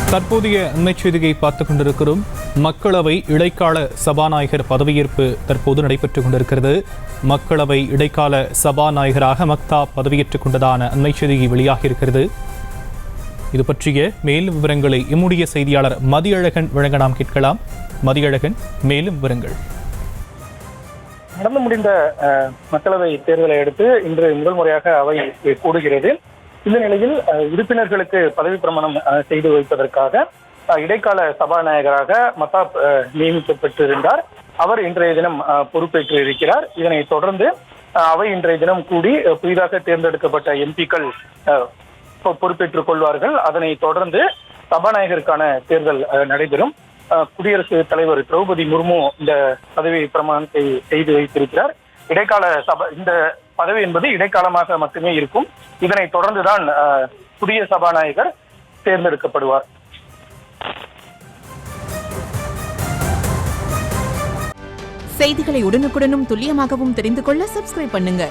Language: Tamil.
தற்போதைய அண்மைச் செய்தியை பார்த்துக் கொண்டிருக்கிறோம். மக்களவை இடைக்கால சபாநாயகர் பதவியேற்பு தற்போது நடைபெற்றுக் கொண்டிருக்கிறது. மக்களவை இடைக்கால சபாநாயகராக மக்தாப் பதவியேற்றுக் கொண்டதான அண்மைச் செய்தி வெளியாகி இருக்கிறது. இது பற்றிய மேலும் விவரங்களை எம்முடைய செய்தியாளர் மதியழகன் வழங்க நாம் கேட்கலாம். மதியழகன், மேலும் விவரங்கள். நடந்து முடிந்த மக்களவை தேர்தலை அடுத்து இன்று முதல் முறையாக அவை கூடுகிறது. இந்த நிலையில் உறுப்பினர்களுக்கு பதவி பிரமாணம் செய்து வைப்பதற்காக இடைக்கால சபாநாயகராக மக்தாப் நியமிக்கப்பட்டிருந்தார். அவர் இன்றைய தினம் பொறுப்பேற்று இருக்கிறார். இதனைத் தொடர்ந்து அவை இன்றைய தினம் கூடி புதிதாக தேர்ந்தெடுக்கப்பட்ட எம்பிக்கள் பொறுப்பேற்றுக் கொள்வார்கள். அதனை தொடர்ந்து சபாநாயகருக்கான தேர்தல் நடைபெறும். குடியரசுத் தலைவர் திரௌபதி முர்மு இந்த பதவி பிரமாணத்தை செய்து வைத்திருக்கிறார். இந்த பதவி என்பது இடைக்காலமாக மட்டுமே இருக்கும். இதனை தொடர்ந்துதான் புதிய சபாநாயகர் தேர்ந்தெடுக்கப்படுவார். செய்திகளை உடனுக்குடனும் துல்லியமாகவும் தெரிந்து கொள்ள சப்ஸ்கிரைப் பண்ணுங்க.